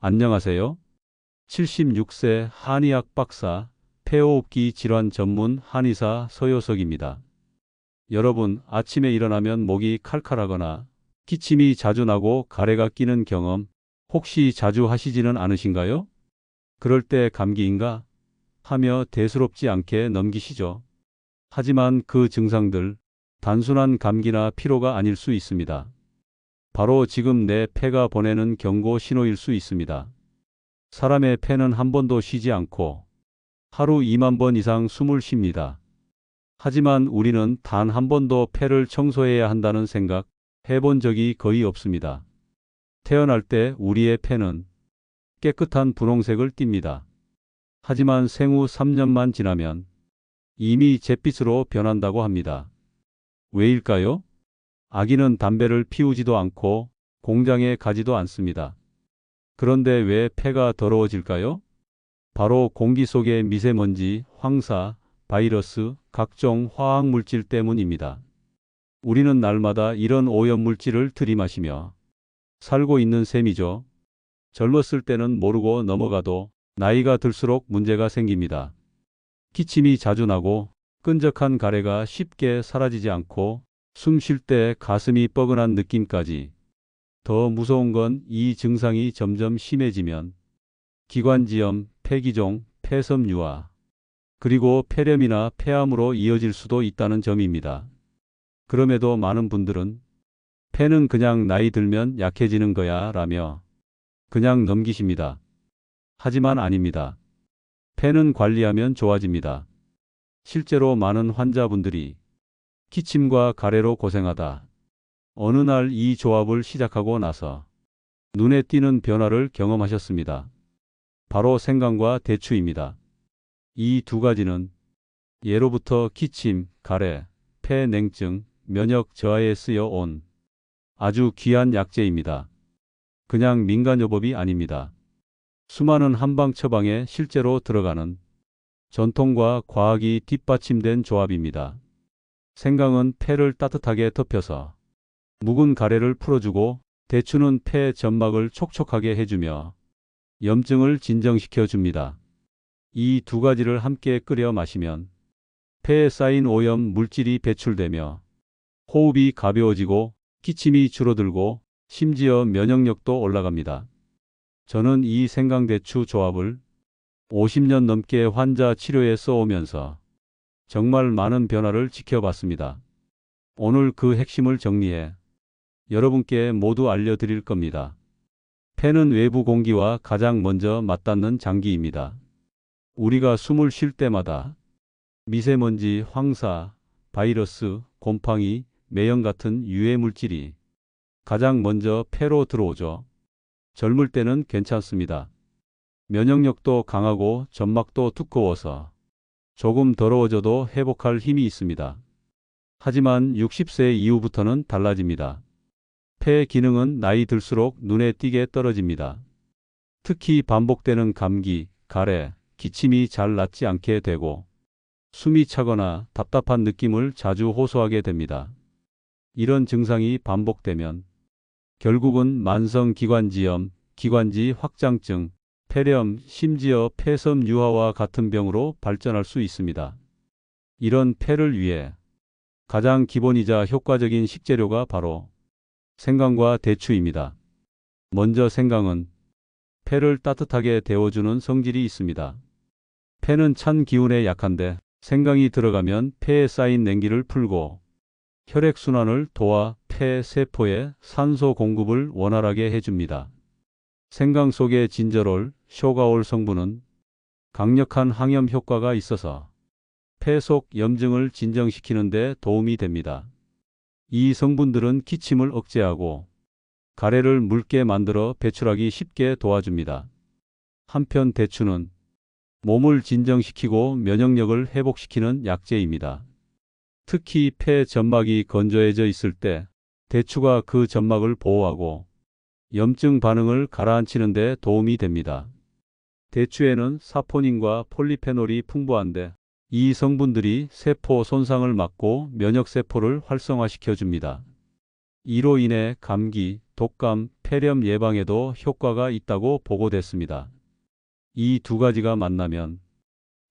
안녕하세요. 76세 한의학 박사, 폐호흡기 질환 전문 한의사 서효석입니다. 여러분, 아침에 일어나면 목이 칼칼하거나 기침이 자주 나고 가래가 끼는 경험 혹시 자주 하시지는 않으신가요? 그럴 때 감기인가 하며 대수롭지 않게 넘기시죠. 하지만 그 증상들, 단순한 감기나 피로가 아닐 수 있습니다. 바로 지금 내 폐가 보내는 경고 신호일 수 있습니다. 사람의 폐는 한 번도 쉬지 않고 하루 2만 번 이상 숨을 쉽니다. 하지만 우리는 단 한 번도 폐를 청소해야 한다는 생각 해본 적이 거의 없습니다. 태어날 때 우리의 폐는 깨끗한 분홍색을 띱니다. 하지만 생후 3년만 지나면 이미 잿빛으로 변한다고 합니다. 왜일까요? 아기는 담배를 피우지도 않고 공장에 가지도 않습니다. 그런데 왜 폐가 더러워질까요? 바로 공기 속의 미세먼지, 황사, 바이러스, 각종 화학물질 때문입니다. 우리는 날마다 이런 오염물질을 들이마시며 살고 있는 셈이죠. 젊었을 때는 모르고 넘어가도 나이가 들수록 문제가 생깁니다. 기침이 자주 나고 끈적한 가래가 쉽게 사라지지 않고 숨 쉴 때 가슴이 뻐근한 느낌까지. 더 무서운 건 이 증상이 점점 심해지면 기관지염, 폐기종, 폐섬유화, 그리고 폐렴이나 폐암으로 이어질 수도 있다는 점입니다. 그럼에도 많은 분들은 폐는 그냥 나이 들면 약해지는 거야 라며 그냥 넘기십니다. 하지만 아닙니다. 폐는 관리하면 좋아집니다. 실제로 많은 환자분들이 기침과 가래로 고생하다 어느 날 이 조합을 시작하고 나서 눈에 띄는 변화를 경험하셨습니다. 바로 생강과 대추입니다. 이 두 가지는 예로부터 기침, 가래, 폐 냉증, 면역 저하에 쓰여 온 아주 귀한 약재입니다. 그냥 민간요법이 아닙니다. 수많은 한방 처방에 실제로 들어가는 전통과 과학이 뒷받침된 조합입니다. 생강은 폐를 따뜻하게 덮여서 묵은 가래를 풀어주고 대추는 폐 점막을 촉촉하게 해주며 염증을 진정시켜 줍니다. 이 두 가지를 함께 끓여 마시면 폐에 쌓인 오염 물질이 배출되며 호흡이 가벼워지고 기침이 줄어들고 심지어 면역력도 올라갑니다. 저는 이 생강대추 조합을 50년 넘게 환자 치료에 써오면서 정말 많은 변화를 지켜봤습니다. 오늘 그 핵심을 정리해 여러분께 모두 알려드릴 겁니다. 폐는 외부 공기와 가장 먼저 맞닿는 장기입니다. 우리가 숨을 쉴 때마다 미세먼지, 황사, 바이러스, 곰팡이, 매연 같은 유해 물질이 가장 먼저 폐로 들어오죠. 젊을 때는 괜찮습니다. 면역력도 강하고 점막도 두꺼워서 조금 더러워져도 회복할 힘이 있습니다. 하지만 60세 이후부터는 달라집니다. 폐 기능은 나이 들수록 눈에 띄게 떨어집니다. 특히 반복되는 감기, 가래, 기침이 잘 낫지 않게 되고 숨이 차거나 답답한 느낌을 자주 호소하게 됩니다. 이런 증상이 반복되면 결국은 만성기관지염, 기관지 확장증, 폐렴, 심지어 폐섬 유화와 같은 병으로 발전할 수 있습니다. 이런 폐를 위해 가장 기본이자 효과적인 식재료가 바로 생강과 대추입니다. 먼저 생강은 폐를 따뜻하게 데워주는 성질이 있습니다. 폐는 찬 기운에 약한데 생강이 들어가면 폐에 쌓인 냉기를 풀고 혈액순환을 도와 폐 세포에 산소 공급을 원활하게 해줍니다. 생강 속의 진저롤, 쇼가올 성분은 강력한 항염 효과가 있어서 폐 속 염증을 진정시키는 데 도움이 됩니다. 이 성분들은 기침을 억제하고 가래를 묽게 만들어 배출하기 쉽게 도와줍니다. 한편 대추는 몸을 진정시키고 면역력을 회복시키는 약재입니다. 특히 폐 점막이 건조해져 있을 때 대추가 그 점막을 보호하고 염증 반응을 가라앉히는 데 도움이 됩니다. 대추에는 사포닌과 폴리페놀이 풍부한데 이 성분들이 세포 손상을 막고 면역세포를 활성화시켜 줍니다. 이로 인해 감기, 독감, 폐렴 예방에도 효과가 있다고 보고됐습니다. 이 두 가지가 만나면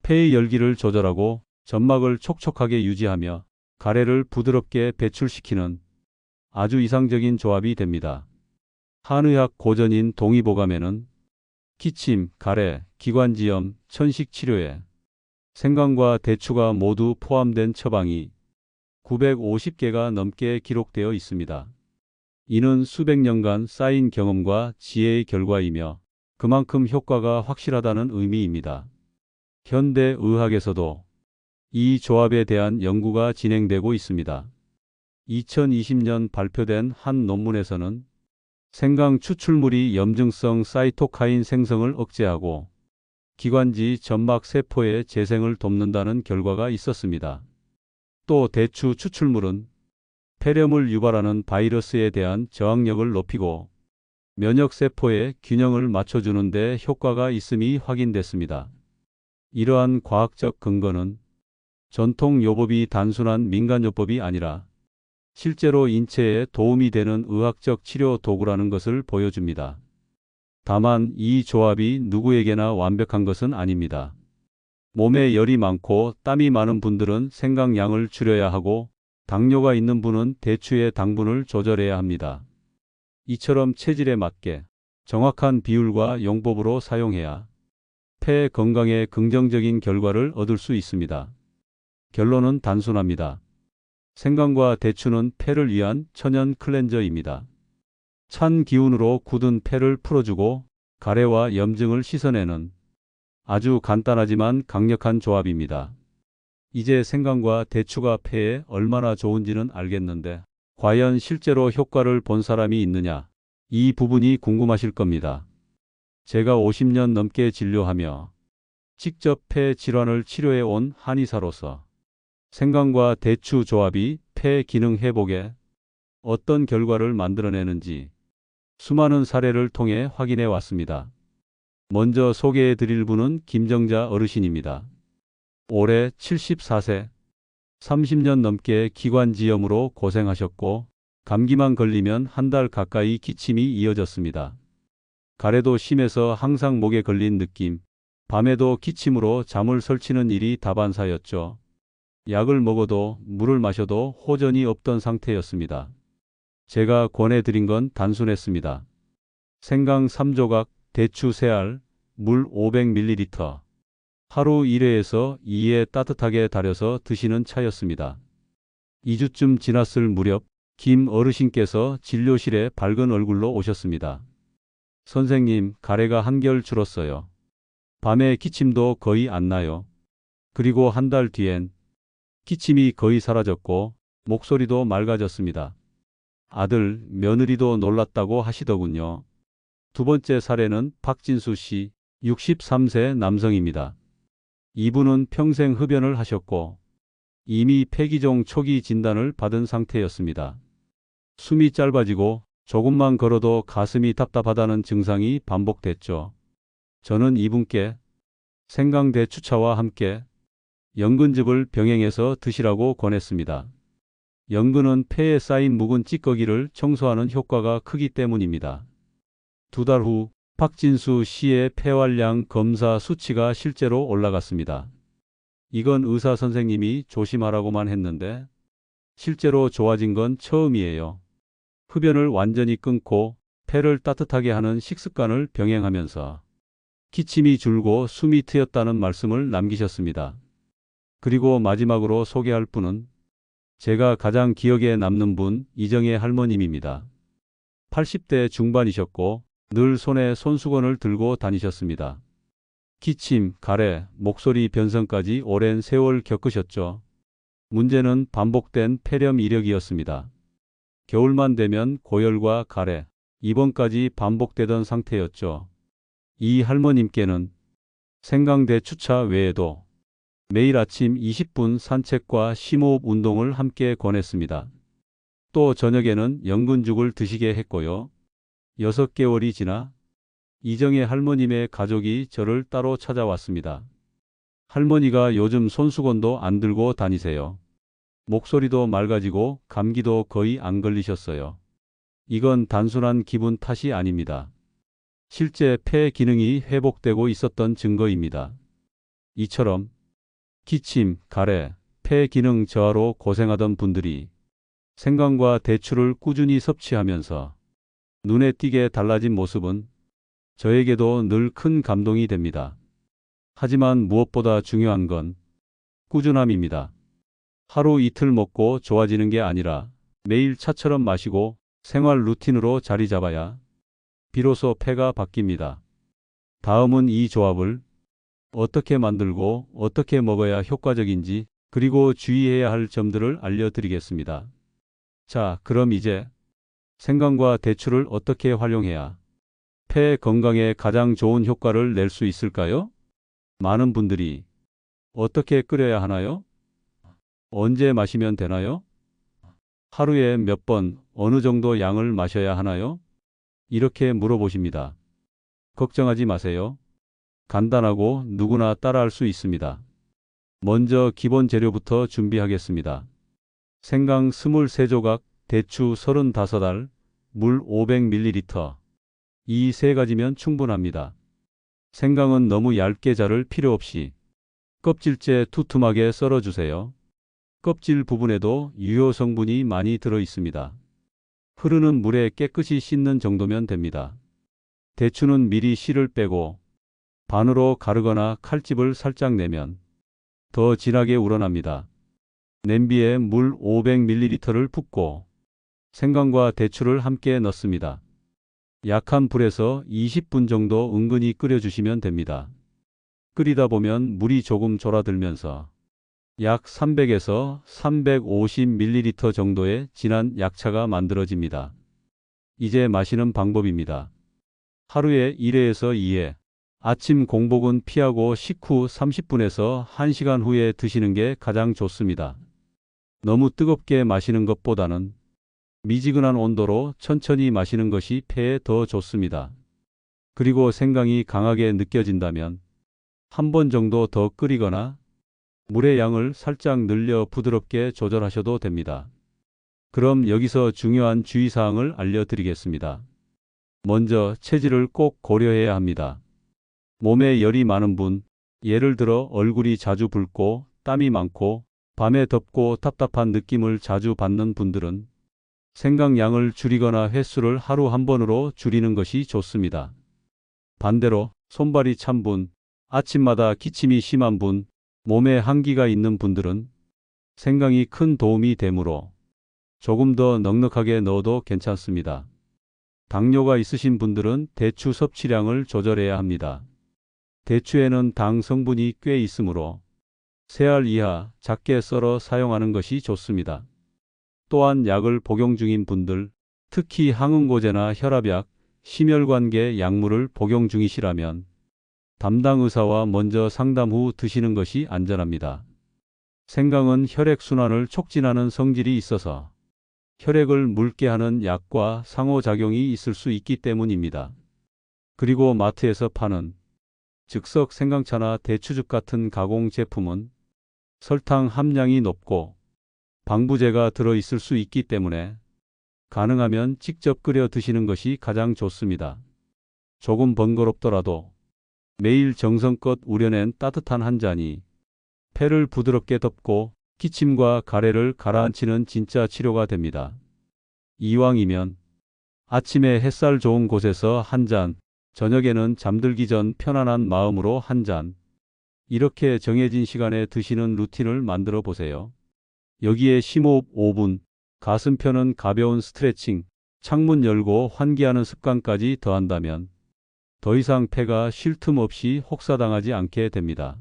폐의 열기를 조절하고 점막을 촉촉하게 유지하며 가래를 부드럽게 배출시키는 아주 이상적인 조합이 됩니다. 한의학 고전인 동의보감에는 기침, 가래, 기관지염, 천식 치료에 생강과 대추가 모두 포함된 처방이 950개가 넘게 기록되어 있습니다. 이는 수백 년간 쌓인 경험과 지혜의 결과이며 그만큼 효과가 확실하다는 의미입니다. 현대 의학에서도 이 조합에 대한 연구가 진행되고 있습니다. 2020년 발표된 한 논문에서는 생강 추출물이 염증성 사이토카인 생성을 억제하고 기관지 점막 세포의 재생을 돕는다는 결과가 있었습니다. 또 대추 추출물은 폐렴을 유발하는 바이러스에 대한 저항력을 높이고 면역세포의 균형을 맞춰주는 데 효과가 있음이 확인됐습니다. 이러한 과학적 근거는 전통 요법이 단순한 민간요법이 아니라 실제로 인체에 도움이 되는 의학적 치료 도구라는 것을 보여줍니다. 다만 이 조합이 누구에게나 완벽한 것은 아닙니다. 몸에 열이 많고 땀이 많은 분들은 생강량을 줄여야 하고 당뇨가 있는 분은 대추의 당분을 조절해야 합니다. 이처럼 체질에 맞게 정확한 비율과 용법으로 사용해야 폐 건강에 긍정적인 결과를 얻을 수 있습니다. 결론은 단순합니다. 생강과 대추는 폐를 위한 천연 클렌저입니다. 찬 기운으로 굳은 폐를 풀어주고 가래와 염증을 씻어내는 아주 간단하지만 강력한 조합입니다. 이제 생강과 대추가 폐에 얼마나 좋은지는 알겠는데 과연 실제로 효과를 본 사람이 있느냐? 이 부분이 궁금하실 겁니다. 제가 50년 넘게 진료하며 직접 폐 질환을 치료해 온 한의사로서 생강과 대추 조합이 폐 기능 회복에 어떤 결과를 만들어내는지 수많은 사례를 통해 확인해 왔습니다. 먼저 소개해 드릴 분은 김정자 어르신입니다. 올해 74세, 30년 넘게 기관지염으로 고생하셨고 감기만 걸리면 한 달 가까이 기침이 이어졌습니다. 가래도 심해서 항상 목에 걸린 느낌, 밤에도 기침으로 잠을 설치는 일이 다반사였죠. 약을 먹어도 물을 마셔도 호전이 없던 상태였습니다. 제가 권해드린 건 단순했습니다. 생강 3조각, 대추 3알, 물 500ml. 하루 1회에서 2회 따뜻하게 달여서 드시는 차였습니다. 2주쯤 지났을 무렵 김 어르신께서 진료실에 밝은 얼굴로 오셨습니다. 선생님, 가래가 한결 줄었어요. 밤에 기침도 거의 안 나요. 그리고 한 달 뒤엔 기침이 거의 사라졌고 목소리도 맑아졌습니다. 아들, 며느리도 놀랐다고 하시더군요. 두 번째 사례는 박진수 씨, 63세 남성입니다. 이분은 평생 흡연을 하셨고 이미 폐기종 초기 진단을 받은 상태였습니다. 숨이 짧아지고 조금만 걸어도 가슴이 답답하다는 증상이 반복됐죠. 저는 이분께 생강대추차와 함께 연근즙을 병행해서 드시라고 권했습니다. 연근은 폐에 쌓인 묵은 찌꺼기를 청소하는 효과가 크기 때문입니다. 2달 후 박진수 씨의 폐활량 검사 수치가 실제로 올라갔습니다. 이건 의사 선생님이 조심하라고만 했는데 실제로 좋아진 건 처음이에요. 흡연을 완전히 끊고 폐를 따뜻하게 하는 식습관을 병행하면서 기침이 줄고 숨이 트였다는 말씀을 남기셨습니다. 그리고 마지막으로 소개할 분은 제가 가장 기억에 남는 분 이정혜 할머님입니다. 80대 중반이셨고 늘 손에 손수건을 들고 다니셨습니다. 기침, 가래, 목소리 변성까지 오랜 세월 겪으셨죠. 문제는 반복된 폐렴 이력이었습니다. 겨울만 되면 고열과 가래, 입원까지 반복되던 상태였죠. 이 할머님께는 생강대추차 외에도 매일 아침 20분 산책과 심호흡 운동을 함께 권했습니다. 또 저녁에는 연근죽을 드시게 했고요. 6개월이 지나 이정혜 할머님의 가족이 저를 따로 찾아왔습니다. 할머니가 요즘 손수건도 안 들고 다니세요. 목소리도 맑아지고 감기도 거의 안 걸리셨어요. 이건 단순한 기분 탓이 아닙니다. 실제 폐 기능이 회복되고 있었던 증거입니다. 이처럼 기침, 가래, 폐 기능 저하로 고생하던 분들이 생강과 대추를 꾸준히 섭취하면서 눈에 띄게 달라진 모습은 저에게도 늘 큰 감동이 됩니다. 하지만 무엇보다 중요한 건 꾸준함입니다. 하루 이틀 먹고 좋아지는 게 아니라 매일 차처럼 마시고 생활 루틴으로 자리 잡아야 비로소 폐가 바뀝니다. 다음은 이 조합을 어떻게 만들고 어떻게 먹어야 효과적인지 그리고 주의해야 할 점들을 알려드리겠습니다. 자, 그럼 이제 생강과 대추를 어떻게 활용해야 폐 건강에 가장 좋은 효과를 낼 수 있을까요? 많은 분들이 어떻게 끓여야 하나요? 언제 마시면 되나요? 하루에 몇 번, 어느 정도 양을 마셔야 하나요? 이렇게 물어보십니다. 걱정하지 마세요. 간단하고 누구나 따라할 수 있습니다. 먼저 기본 재료부터 준비하겠습니다. 생강 23조각, 대추 35알, 물 500ml. 이 세 가지면 충분합니다. 생강은 너무 얇게 자를 필요 없이 껍질째 두툼하게 썰어주세요. 껍질 부분에도 유효 성분이 많이 들어 있습니다. 흐르는 물에 깨끗이 씻는 정도면 됩니다. 대추는 미리 씨를 빼고 반으로 가르거나 칼집을 살짝 내면 더 진하게 우러납니다. 냄비에 물 500ml를 붓고 생강과 대추를 함께 넣습니다. 약한 불에서 20분 정도 은근히 끓여주시면 됩니다. 끓이다 보면 물이 조금 졸아들면서 약 300에서 350ml 정도의 진한 약차가 만들어집니다. 이제 마시는 방법입니다. 하루에 1회에서 2회, 아침 공복은 피하고 식후 30분에서 1시간 후에 드시는 게 가장 좋습니다. 너무 뜨겁게 마시는 것보다는 미지근한 온도로 천천히 마시는 것이 폐에 더 좋습니다. 그리고 생강이 강하게 느껴진다면 한 번 정도 더 끓이거나 물의 양을 살짝 늘려 부드럽게 조절하셔도 됩니다. 그럼 여기서 중요한 주의사항을 알려드리겠습니다. 먼저 체질을 꼭 고려해야 합니다. 몸에 열이 많은 분, 예를 들어 얼굴이 자주 붉고 땀이 많고 밤에 덥고 답답한 느낌을 자주 받는 분들은 생강 양을 줄이거나 횟수를 하루 한 번으로 줄이는 것이 좋습니다. 반대로 손발이 찬 분, 아침마다 기침이 심한 분, 몸에 한기가 있는 분들은 생강이 큰 도움이 되므로 조금 더 넉넉하게 넣어도 괜찮습니다. 당뇨가 있으신 분들은 대추 섭취량을 조절해야 합니다. 대추에는 당 성분이 꽤 있으므로 3알 이하 작게 썰어 사용하는 것이 좋습니다. 또한 약을 복용 중인 분들, 특히 항응고제나 혈압약, 심혈관계 약물을 복용 중이시라면 담당 의사와 먼저 상담 후 드시는 것이 안전합니다. 생강은 혈액순환을 촉진하는 성질이 있어서 혈액을 묽게 하는 약과 상호작용이 있을 수 있기 때문입니다. 그리고 마트에서 파는 즉석 생강차나 대추즙 같은 가공 제품은 설탕 함량이 높고 방부제가 들어 있을 수 있기 때문에 가능하면 직접 끓여 드시는 것이 가장 좋습니다. 조금 번거롭더라도 매일 정성껏 우려낸 따뜻한 한 잔이 폐를 부드럽게 덮고 기침과 가래를 가라앉히는 진짜 치료가 됩니다. 이왕이면 아침에 햇살 좋은 곳에서 한 잔, 저녁에는 잠들기 전 편안한 마음으로 한 잔, 이렇게 정해진 시간에 드시는 루틴을 만들어 보세요. 여기에 심호흡 5분, 가슴 펴는 가벼운 스트레칭, 창문 열고 환기하는 습관까지 더한다면 더 이상 폐가 쉴 틈 없이 혹사당하지 않게 됩니다.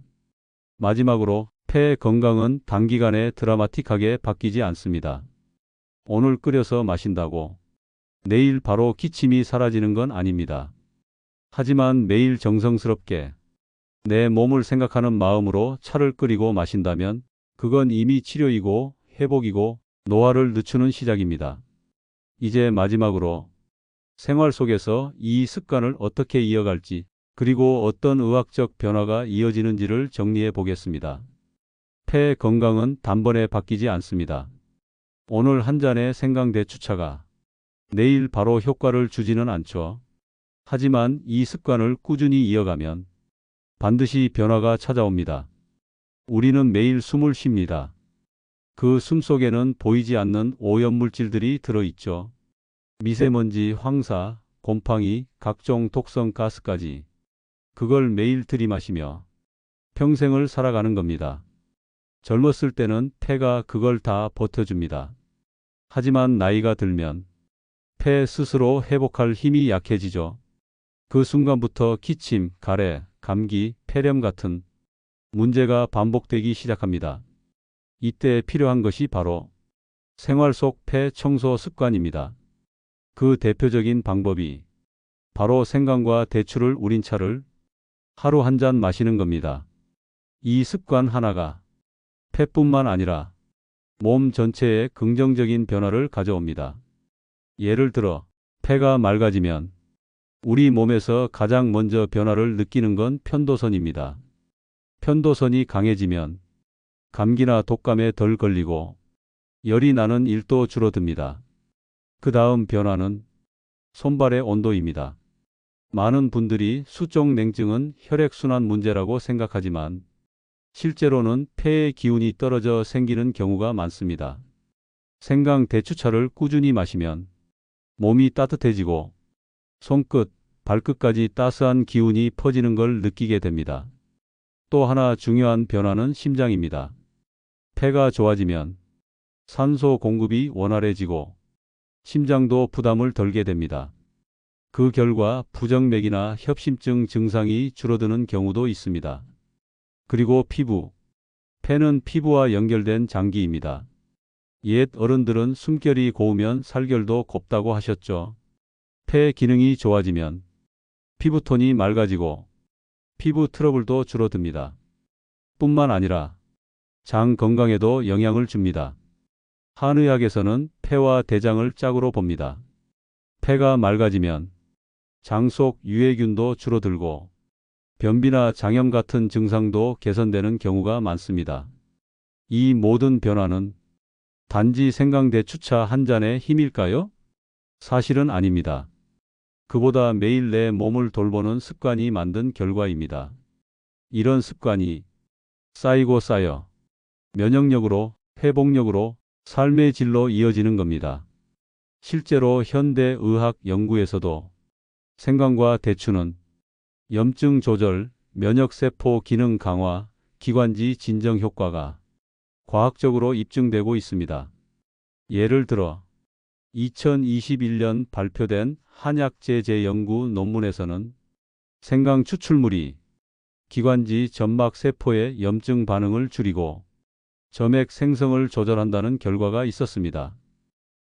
마지막으로 폐 건강은 단기간에 드라마틱하게 바뀌지 않습니다. 오늘 끓여서 마신다고 내일 바로 기침이 사라지는 건 아닙니다. 하지만 매일 정성스럽게 내 몸을 생각하는 마음으로 차를 끓이고 마신다면 그건 이미 치료이고 회복이고 노화를 늦추는 시작입니다. 이제 마지막으로 생활 속에서 이 습관을 어떻게 이어갈지 그리고 어떤 의학적 변화가 이어지는지를 정리해 보겠습니다. 폐 건강은 단번에 바뀌지 않습니다. 오늘 한 잔의 생강대추차가 내일 바로 효과를 주지는 않죠. 하지만 이 습관을 꾸준히 이어가면 반드시 변화가 찾아옵니다. 우리는 매일 숨을 쉽니다. 그 숨 속에는 보이지 않는 오염물질들이 들어있죠. 미세먼지, 황사, 곰팡이, 각종 독성 가스까지. 그걸 매일 들이마시며 평생을 살아가는 겁니다. 젊었을 때는 폐가 그걸 다 버텨줍니다. 하지만 나이가 들면 폐 스스로 회복할 힘이 약해지죠. 그 순간부터 기침, 가래, 감기, 폐렴 같은 문제가 반복되기 시작합니다. 이때 필요한 것이 바로 생활 속 폐 청소 습관입니다. 그 대표적인 방법이 바로 생강과 대추를 우린 차를 하루 한 잔 마시는 겁니다. 이 습관 하나가 폐뿐만 아니라 몸 전체에 긍정적인 변화를 가져옵니다. 예를 들어 폐가 맑아지면 우리 몸에서 가장 먼저 변화를 느끼는 건 편도선입니다. 편도선이 강해지면 감기나 독감에 덜 걸리고 열이 나는 일도 줄어듭니다. 그 다음 변화는 손발의 온도입니다. 많은 분들이 수족 냉증은 혈액순환 문제라고 생각하지만 실제로는 폐의 기운이 떨어져 생기는 경우가 많습니다. 생강 대추차를 꾸준히 마시면 몸이 따뜻해지고 손끝, 발끝까지 따스한 기운이 퍼지는 걸 느끼게 됩니다. 또 하나 중요한 변화는 심장입니다. 폐가 좋아지면 산소 공급이 원활해지고 심장도 부담을 덜게 됩니다. 그 결과 부정맥이나 협심증 증상이 줄어드는 경우도 있습니다. 그리고 피부. 폐는 피부와 연결된 장기입니다. 옛 어른들은 숨결이 고우면 살결도 곱다고 하셨죠. 폐 기능이 좋아지면 피부톤이 맑아지고 피부 트러블도 줄어듭니다. 뿐만 아니라 장 건강에도 영향을 줍니다. 한의학에서는 폐와 대장을 짝으로 봅니다. 폐가 맑아지면 장 속 유해균도 줄어들고 변비나 장염 같은 증상도 개선되는 경우가 많습니다. 이 모든 변화는 단지 생강대추차 한 잔의 힘일까요? 사실은 아닙니다. 그보다 매일 내 몸을 돌보는 습관이 만든 결과입니다. 이런 습관이 쌓이고 쌓여 면역력으로, 회복력으로, 삶의 질로 이어지는 겁니다. 실제로 현대의학 연구에서도 생강과 대추는 염증 조절, 면역세포 기능 강화, 기관지 진정 효과가 과학적으로 입증되고 있습니다. 예를 들어 2021년 발표된 한약재 연구 논문에서는 생강 추출물이 기관지 점막 세포의 염증 반응을 줄이고 점액 생성을 조절한다는 결과가 있었습니다.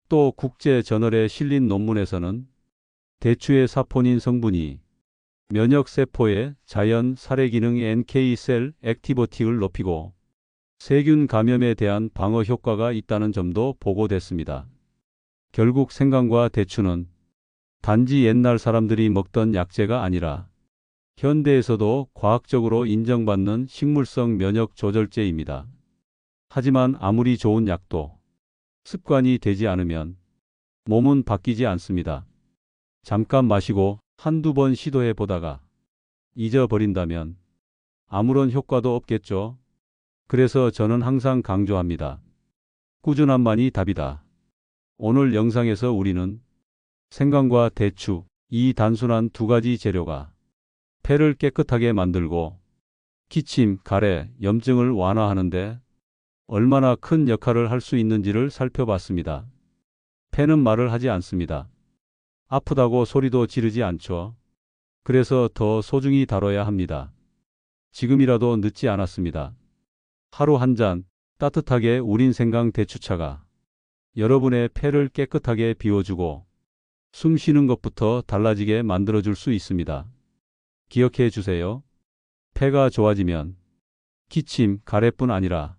또 국제저널에 실린 논문에서는 대추의 사포닌 성분이 면역세포의 자연 살해 기능 NK셀 액티비티를 높이고 세균 감염에 대한 방어 효과가 있다는 점도 보고됐습니다. 결국 생강과 대추는 단지 옛날 사람들이 먹던 약재가 아니라 현대에서도 과학적으로 인정받는 식물성 면역 조절제입니다. 하지만 아무리 좋은 약도 습관이 되지 않으면 몸은 바뀌지 않습니다. 잠깐 마시고 한두 번 시도해 보다가 잊어버린다면 아무런 효과도 없겠죠. 그래서 저는 항상 강조합니다. 꾸준함만이 답이다. 오늘 영상에서 우리는 생강과 대추, 이 단순한 두 가지 재료가 폐를 깨끗하게 만들고 기침, 가래, 염증을 완화하는데 얼마나 큰 역할을 할 수 있는지를 살펴봤습니다. 폐는 말을 하지 않습니다. 아프다고 소리도 지르지 않죠. 그래서 더 소중히 다뤄야 합니다. 지금이라도 늦지 않았습니다. 하루 한 잔 따뜻하게 우린 생강 대추차가 여러분의 폐를 깨끗하게 비워주고 숨 쉬는 것부터 달라지게 만들어줄 수 있습니다. 기억해 주세요. 폐가 좋아지면 기침, 가래뿐 아니라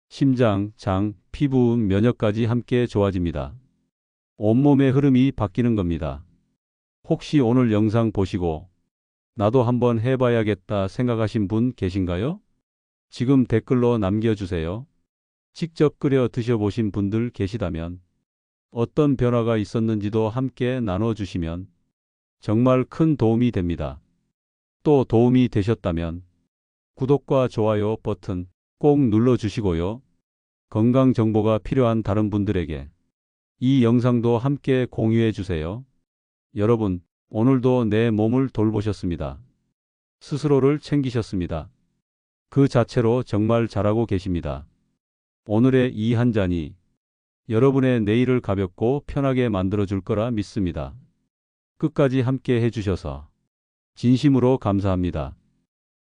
심장, 장, 피부, 면역까지 함께 좋아집니다. 온몸의 흐름이 바뀌는 겁니다. 혹시 오늘 영상 보시고 나도 한번 해봐야겠다 생각하신 분 계신가요? 지금 댓글로 남겨주세요. 직접 끓여 드셔보신 분들 계시다면 어떤 변화가 있었는지도 함께 나눠주시면 정말 큰 도움이 됩니다. 또 도움이 되셨다면 구독과 좋아요 버튼 꼭 눌러주시고요. 건강 정보가 필요한 다른 분들에게 이 영상도 함께 공유해 주세요. 여러분, 오늘도 내 몸을 돌보셨습니다. 스스로를 챙기셨습니다. 그 자체로 정말 잘하고 계십니다. 오늘의 이 한 잔이 여러분의 내일을 가볍고 편하게 만들어 줄 거라 믿습니다. 끝까지 함께 해주셔서 진심으로 감사합니다.